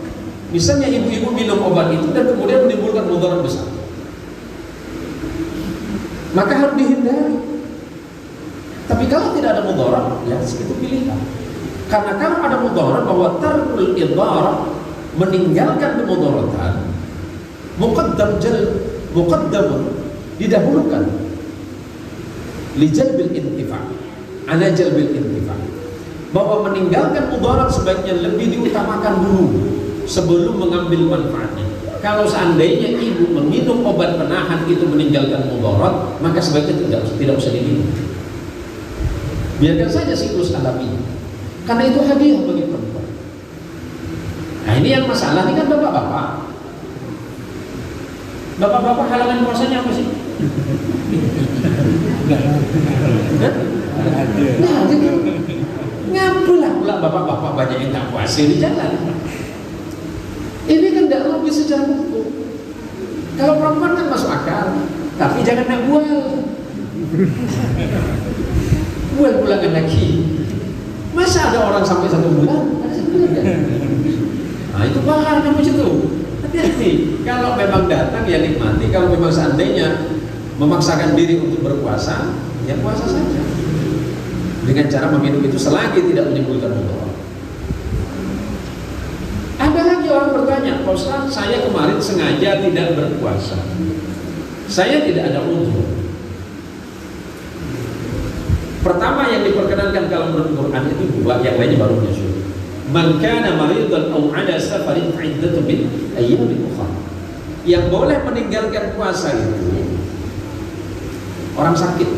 misalnya ibu-ibu minum obat itu dan kemudian menimbulkan mudarat besar, maka harus dihindari. Tapi kalau tidak ada mudarat, ya itu pilihan. Karena kalau ada mudarat, bahwa tarkul idhar, meninggalkan kemudaratan, muqaddamun, didahulukan li jalbil intifa', ala jalbil intifa', bahwa meninggalkan mudarat sebaiknya lebih diutamakan dulu sebelum mengambil manfaatnya. Kalau seandainya ibu meminum obat penahan itu meninggalkan mudarat, maka sebaiknya tidak usah diminum. Biarkan saja siklus alami, karena itu hadiah bagi perempuan. Nah, ini yang masalah ini kan bapak-bapak. Bapak-bapak halangan puasanya apa sih? Nah, jadi ngapalah pula bapak-bapak banyak yang tak puasa di jalan. Ini kan tidak logis secara hukum. Kalau perempuan kan masuk akal, tapi jangan nak buat bulangan lagi. Masa ada orang sampai 1 bulan? Ada 1 bulan kan? Nah itu bahaya macam itu. Hati-hati. Kalau memang datang ya nikmati. Kalau memang seandainya memaksakan diri untuk berpuasa, ya puasa saja. Dengan cara meminum itu selagi tidak menimbulkan mudarat. Ada lagi orang bertanya, Pak Ustaz, saya kemarin sengaja tidak berpuasa. Saya tidak ada uzur. Pertama yang diperkenankan kalau menurut Quran itu 2, yang lainnya baru menyusul. Man kana maridan aw ada safarin fa'iddatun min ayyamin ukhra. Yang boleh meninggalkan puasa itu orang sakit.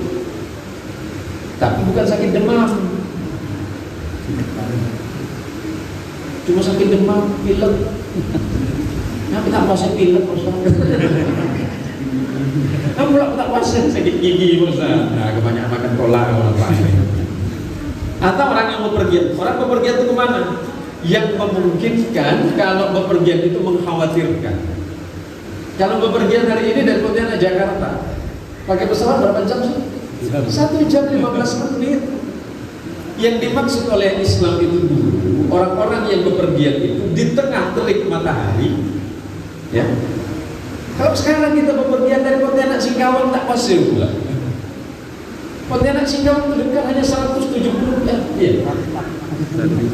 Tapi bukan sakit demam. Cuma sakit demam, pilek. Nah, tak puasa pilek, Ustaz. Kamu pula tak puasa sakit gigi, Ustaz. Nah, kebanyakan makan kolak orang lain. Atau orang yang bepergian. Orang bepergian itu kemana? Yang memungkinkan kalau bepergian itu mengkhawatirkan. Kalau bepergian hari ini dari Pontianak Jakarta, pakai pesawat berapa jam sih? 1 jam 15 menit. Yang dimaksud oleh Islam itu dulu, orang-orang yang bepergian itu di tengah terik matahari, ya. Kalau sekarang kita bepergian dari Pontianak Singkawang tak pasir pula. Pontianak Singkawang itu dekat hanya 170 iya.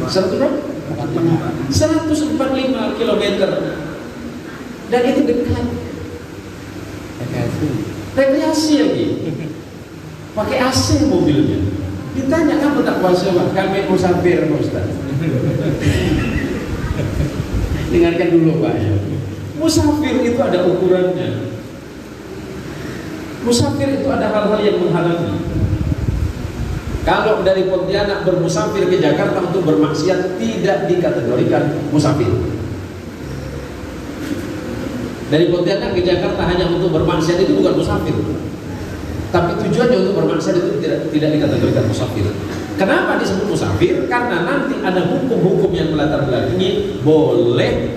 145 km. Dan itu dekat. Rekreasi lagi. Pakai AC mobilnya. Ditanya, kamu tak puasa, Pak? Kami musafir, Ustaz. Dengarkan dulu, Pak. Musafir itu ada ukurannya. Musafir itu ada hal-hal yang menghalangi. Kalau dari Pontianak bermusafir ke Jakarta untuk bermaksiat, tidak dikategorikan musafir. Dari Pontianak ke Jakarta hanya untuk bermaksiat itu bukan musafir. Tapi tujuannya untuk bermaksiat itu tidak dikategorikan musafir. Kenapa disebut musafir? Karena nanti ada hukum-hukum yang melatar belakangi boleh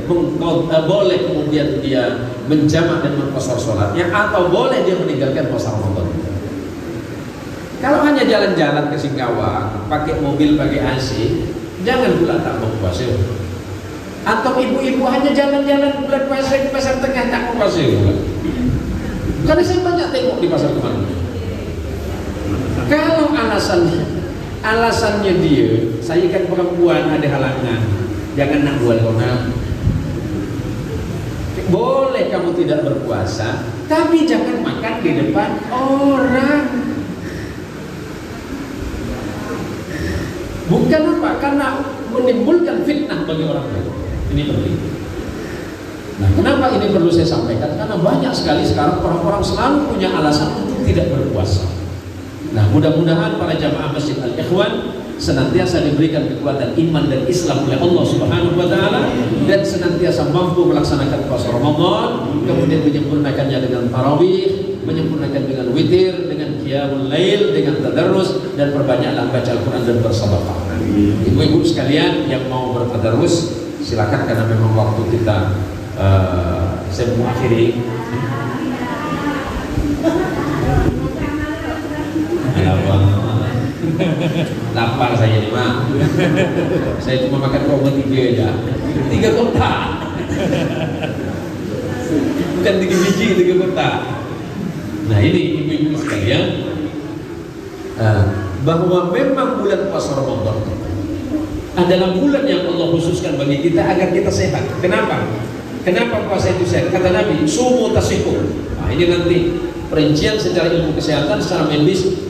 kemudian dia menjamak dan mengqashar sholatnya, atau boleh dia meninggalkan puasa Ramadan. Kalau hanya jalan-jalan ke Singkawang, pakai mobil, pakai AC, Jangan pula tak mau puasa. Atau ibu-ibu hanya jalan-jalan bulan puasa di pasar tengah tak mau puasa. Karena saya banyak tengok di pasar kemarin. Kalau alasannya dia, saya kan perempuan ada halangan, jangan nak buat orang. Boleh kamu tidak berpuasa, tapi jangan makan di depan orang. Bukan apa? Karena menimbulkan fitnah bagi orang lain. Ini penting. Nah, kenapa ini perlu saya sampaikan? Karena banyak sekali sekarang orang-orang selalu punya alasan untuk tidak berpuasa. Nah, mudah-mudahan para jamaah Masjid Al-Ikhwan senantiasa diberikan kekuatan iman dan Islam oleh Allah Subhanahu wa taala dan senantiasa mampu melaksanakan puasa Ramadan, kemudian menyempurnakannya dengan tarawih, menyempurnakan dengan witir, dengan qiyamul lail, dengan tadarrus, dan perbanyaklah baca Al-Qur'an dan bersedekah. Ibu-ibu sekalian yang mau bertadarrus silakan, karena memang waktu kita saya mau akhiri. Lapar saya nih, Mak. Saya cuma makan robot 3 aja. 3 kotak. Bukan 3 biji, 3 kotak. Nah, ini ibu-ibu sekalian, bahwa memang bulan puasa Ramadan adalah bulan yang Allah khususkan bagi kita agar kita sehat. Kenapa? Kenapa puasa itu sehat? Kata Nabi, sumu tasihu. Nah, ini nanti perincian secara ilmu kesehatan, secara medis,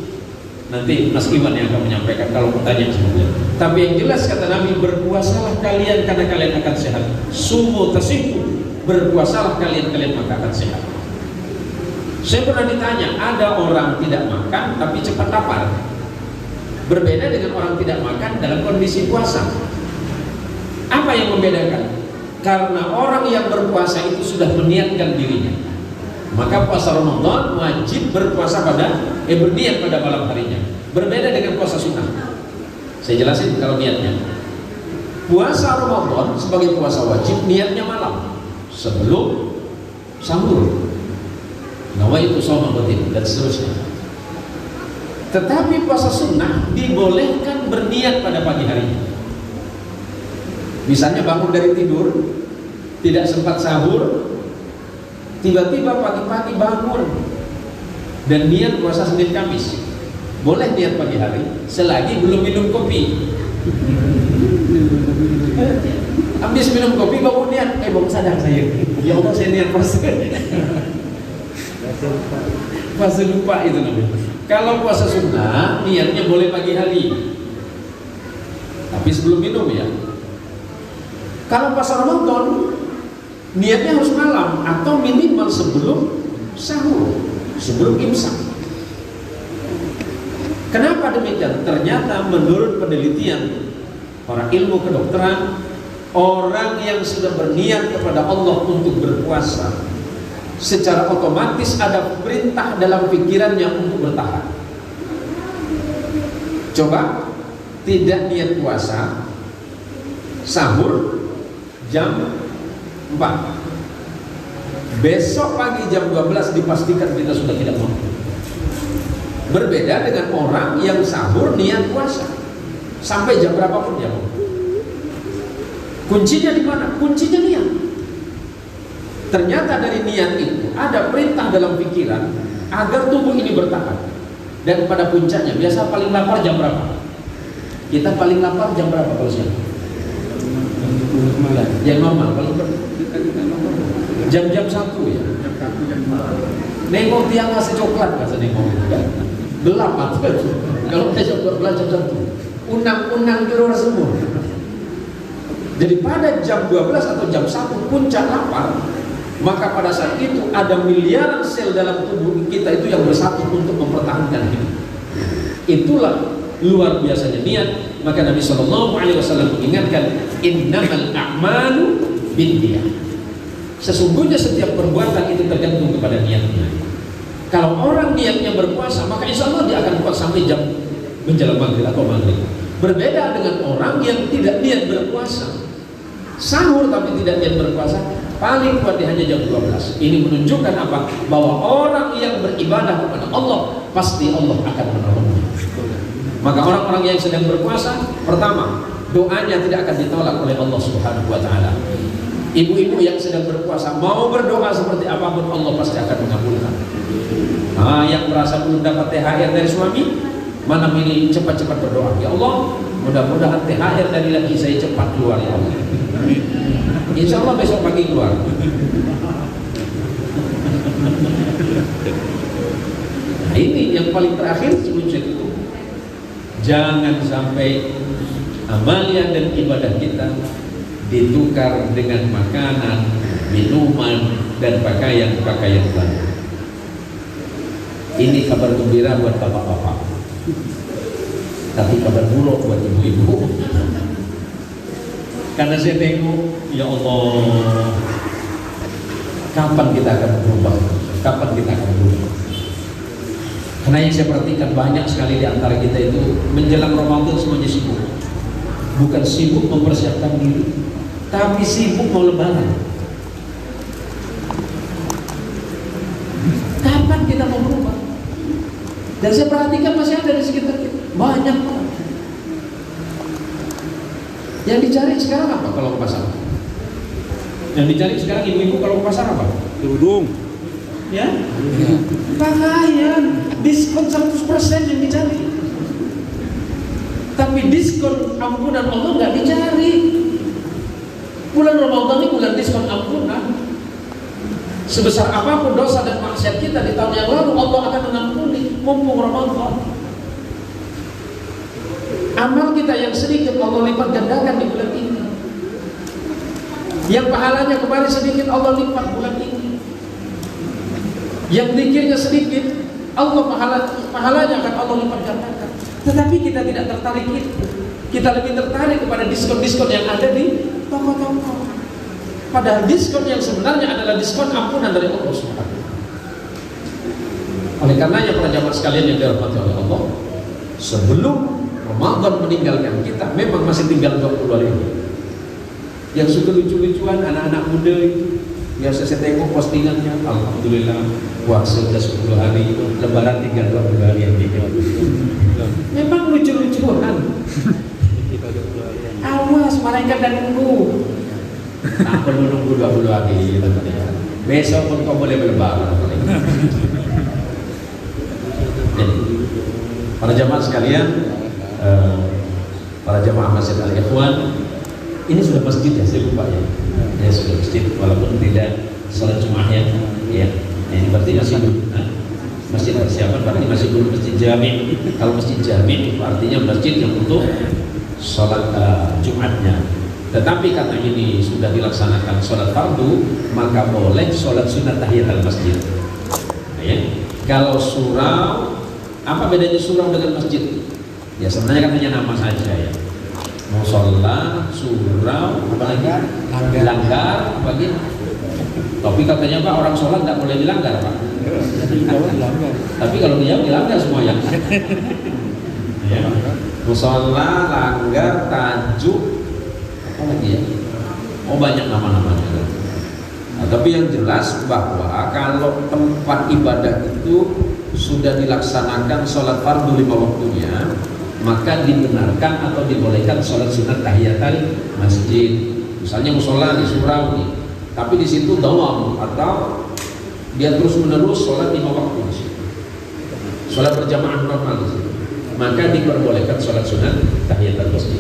nanti Mas Iwan yang akan menyampaikan kalau pertanyaan semuanya. Tapi yang jelas kata Nabi, berpuasalah kalian karena kalian akan sehat. Sumu tasihu, berpuasalah kalian maka akan sehat. Saya pernah ditanya, ada orang tidak makan tapi cepat lapar. Berbeda dengan orang tidak makan dalam kondisi puasa. Apa yang membedakan? Karena orang yang berpuasa itu sudah meniatkan dirinya. Maka puasa Ramadan wajib berpuasa berniat pada malam harinya. Berbeda dengan puasa sunnah. Saya jelasin kalau niatnya. Puasa Ramadan sebagai puasa wajib, niatnya malam sebelum sahur. Nawaitu shauma ghadin dan seterusnya. Tetapi puasa sunnah dibolehkan berniat pada pagi harinya. Misalnya bangun dari tidur, tidak sempat sahur, tiba-tiba pagi-pagi bangun dan niat puasa Senin Kamis. Boleh niat pagi hari selagi belum minum kopi. Habis minum kopi baru niat, baru sadar saya, ya Allah saya niat puasa. Puasa lupa itu namanya. Kalau puasa sunnah niatnya boleh pagi hari, tapi sebelum minum ya. Kalau puasa Ramadan niatnya harus malam atau minimal sebelum sahur, sebelum imsak. Kenapa demikian? Ternyata menurut penelitian para ilmu kedokteran, orang yang sudah berniat kepada Allah untuk berpuasa, secara otomatis ada perintah dalam pikirannya untuk bertahan. Coba tidak niat puasa, sahur jam 4, besok pagi jam 12 dipastikan kita sudah tidak mampu. Berbeda dengan orang yang sahur niat puasa sampai jam berapapun dia mau. Kuncinya di mana? Kuncinya niat. Ternyata dari niat itu ada perintah dalam pikiran agar tubuh ini bertahan. Dan pada puncaknya, biasa paling lapar jam berapa? Kita paling lapar jam berapa kalau siang? Jam normal. Kalau jam-jam 1 ya. Nengok tiang ngasih coklat nggak nengok itu kan? Gelap mata. Kalau kita coba jam 1, unang-unang keluar semua. Jadi pada jam 12 atau jam 1 puncak lapar, maka pada saat itu ada miliaran sel dalam tubuh kita itu yang bersatu untuk mempertahankan hidup. Itulah luar biasanya niat. Maka Nabi SAW mengingatkan, innamal a'malu binniyat. Sesungguhnya setiap perbuatan itu tergantung kepada niatnya. Kalau orang niatnya berpuasa, maka insya Allah dia akan kuat sampai jam menjelang maghrib atau maghrib. Berbeda dengan orang yang tidak niat berpuasa, sahur tapi tidak niat berpuasa, paling kuat dia hanya jam 12. Ini menunjukkan apa? Bahwa orang yang beribadah kepada Allah pasti Allah akan menolongnya. Maka orang-orang yang sedang berpuasa, pertama doanya tidak akan ditolak oleh Allah Subhanahu wa taala. Ibu-ibu yang sedang berpuasa mau berdoa seperti apapun Allah pasti akan mengabulkan. Yang merasa belum dapat THR dari suami, malam ini cepat-cepat berdoa, ya Allah, mudah-mudahan THR dari laki saya cepat keluar ya Allah. Insya Allah besok pagi keluar. Nah, ini yang paling terakhir sebelum saya tutup. Jangan sampai amalan dan ibadah kita ditukar dengan makanan, minuman, dan pakaian-pakaian baru. Ini kabar gembira buat bapak-bapak, tapi kabar buruk buat ibu-ibu. Karena saya tengok, ya Allah, kapan kita akan berubah? Kapan kita akan berubah? Karena yang saya perhatikan banyak sekali di antara kita itu menjelang Ramadan semuanya sibuk. Bukan sibuk mempersiapkan diri, tapi sibuk mau lebaran. Kapan kita mau berubah? Dan saya perhatikan masih ada di sekitar kita banyak banget. Yang dicari sekarang apa kalau ke pasar? Yang dicari sekarang ibu-ibu kalau ke pasar apa? Kerudung. Ya? Pakaian, diskon 100% yang dicari. Tapi diskon ampunan Allah nggak dicari. Bulan Ramadan ini bulan diskon ampunan. Sebesar apapun dosa dan maksiat kita di tahun yang lalu, Allah akan mengampuni mumpung Ramadan. Amal kita yang sedikit Allah lipat gandakan di bulan ini. Yang pahalanya kemarin sedikit Allah lipat bulan ini. Yang zikirnya sedikit Allah pahalanya akan Allah lipat gandakan. Tetapi kita tidak tertarik itu. Kita lebih tertarik kepada diskon-diskon yang ada di toko-toko. Padahal diskon yang sebenarnya adalah diskon ampunan dari Allah Subhanahu. Oleh karenanya para jamaah sekalian yang dirahmati oleh Allah, sebelum Ramadan meninggalkan kita, memang masih tinggal 20 hari. Yang suka lucu-lucuan anak-anak muda itu, biasa saya tengok postingannya, alhamdulillah puasa sudah 10 hari, lebaran tinggal 20 hari yang tinggal. Memang lucu-lucuan. Awas malaikat dan nunggu. Tak perlu nunggu 20 hari. Besok pun kau boleh berlebaran. Para jamaah sekalian, para jamaah Masjid Al-Ikhwan, ini sudah masjid ya, saya lupa ya. Ya sudah masjid, walaupun tidak salat Jumatnya. Ya, ini berarti masih belum. Masjid persiapan berarti masih belum masjid jami. Kalau masjid jami artinya masjid yang untuk salat Jumatnya. Tetapi karena ini sudah dilaksanakan sholat fardu, maka boleh sholat sunat tahiyatul masjid. Ya. Kalau surau, apa bedanya surau dengan masjid? Ya sebenarnya kan hanya nama saja ya. Musola, surau, apa lagi? Langgar, apa lagi? Tapi katanya Pak orang sholat tidak boleh dilanggar Pak. Tapi kalau dia dilanggar semua yang. Ya. Musola, langgar, tajuk. Apa lagi ya? Oh banyak nama-namanya. Nah, tapi yang jelas bahwa kalau tempat ibadah itu sudah dilaksanakan sholat fardu 5 waktunya, maka dibenarkan atau dibolehkan sholat sunat tahiyatul masjid. Misalnya musola di surau nih, tapi di situ dawam atau dia terus menerus sholat 5 waktu di situ. Sholat berjamaah normal di situ. Maka diperbolehkan sholat sunat tahiyatul masjid.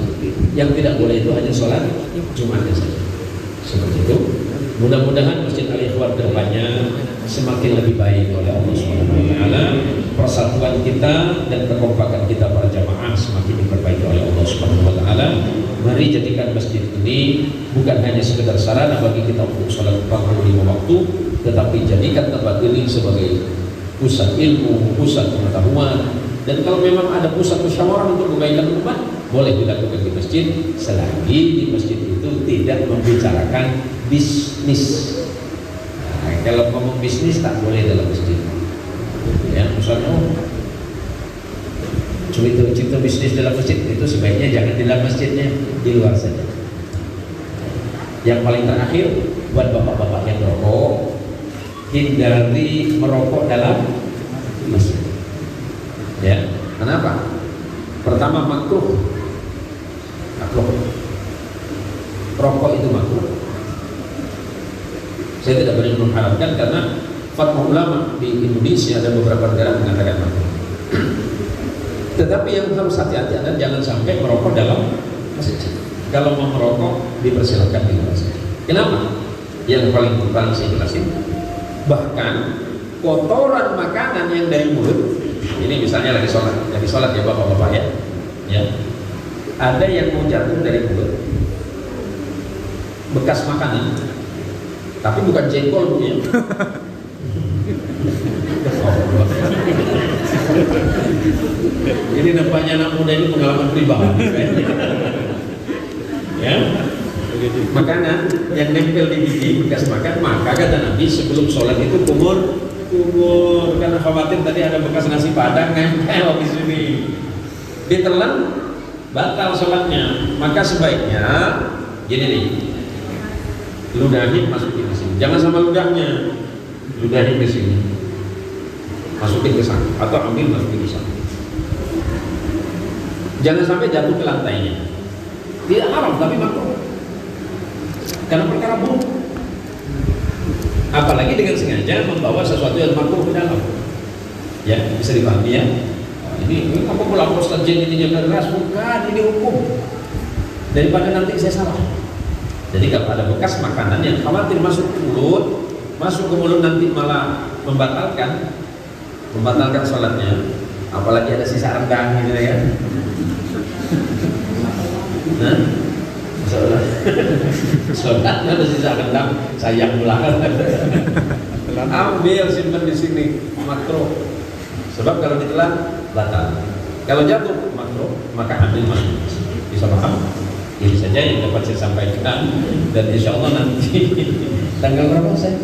Yang tidak boleh itu hanya sholat Jumatnya saja. Seperti itu. Mudah-mudahan Masjid Al-Ikhwan kedepannya semakin lebih baik oleh Allah Subhanahu wa taala. Persatuan kita dan kekompakan kita para jamaah semakin diperbaiki oleh Allah Subhanahu wa taala. Mari jadikan masjid ini bukan hanya sekedar sarana bagi kita untuk sholat 45 waktu, tetapi jadikan tempat ini sebagai pusat ilmu, pusat pengetahuan. Dan kalau memang ada pusat musyawarah untuk kebaikan umat, boleh dilakukan di masjid, selagi di masjid itu tidak membicarakan bisnis. Nah, kalau ngomong bisnis tak boleh dalam masjid. Ya, misalnya cerita bisnis dalam masjid itu sebaiknya jangan di dalam masjidnya, di luar saja. Yang paling terakhir buat bapak-bapak yang merokok, hindari merokok dalam masjid. Ya, kenapa? Pertama makruh. rokok itu makruh? Saya tidak berani mengharapkan karena fatwa ulama di Indonesia dan beberapa negara mengatakan makruh. Tetapi yang harus hati-hati adalah jangan sampai merokok dalam masjid. Kalau mau merokok dipersilakan di masjid. Kenapa? Yang paling penting saya jelasin. Bahkan kotoran makanan yang dari mulut, ini misalnya lagi sholat ya bapak-bapak ya, ada yang mau jatuh dari mulut, bekas makanan, tapi bukan jengkol punya. Ini nampaknya anak muda ini pengalaman pribadi. Ya, makanan yang nempel di gigi bekas makan, maka kata Nabi sebelum sholat itu kumur karena khawatir tadi ada bekas nasi padang nempel di sini, ditelan batal sholatnya. Maka sebaiknya gini nih, ludahin masukin ke sini, jangan sama ludahnya, ludahin ke sini, masukin ke sana atau ambil masukin ke sana. Jangan sampai jatuh ke lantainya. Tidak haram tapi makruh. Karena perkara buruk. Apalagi dengan sengaja membawa sesuatu yang makruh ke dalam. Ya, bisa dipahami ya. Ini apa pula Ustaz Jen ini jangan keras, bukan, ini hukum. Daripada nanti saya salah. Jadi kalau ada bekas makanan yang khawatir masuk ke mulut nanti malah membatalkan sholatnya. Apalagi ada sisa rendang gitu ya. Nah, sholatnya ada sisa rendang, sayang belakang. Ambil simpan di sini, makruh. Sebab kalau ditelan batal. Kalau jatuh makruh, maka ambil masuk. Bisa paham? Ini saja yang dapat saya sampaikan, dan insya Allah nanti tanggal berapa saya?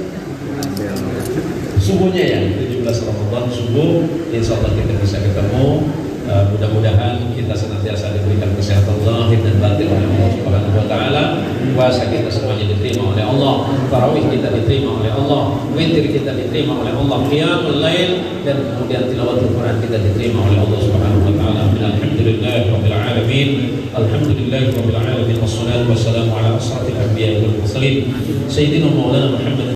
Subuhnya ya, 17 Ramadan subuh, insya Allah kita bisa ketemu. Mudah-mudahan kita senantiasa diberikan kesehatan zahir dan batin oleh Allah Subhanahu wa taala. Puasa kita semuanya diterima oleh Allah, tarawih kita diterima oleh Allah, witir kita diterima oleh Allah, qiyamul lail dan kemudian tilawatul Quran kita diterima oleh Allah Subhanahu wa taala. Alhamdulillahirabbil alamin. Alhamdulillahirabbil alamin wassalatu wassalamu ala asrafil anbiya'i wal mursalin sayyidina Maulana Muhammad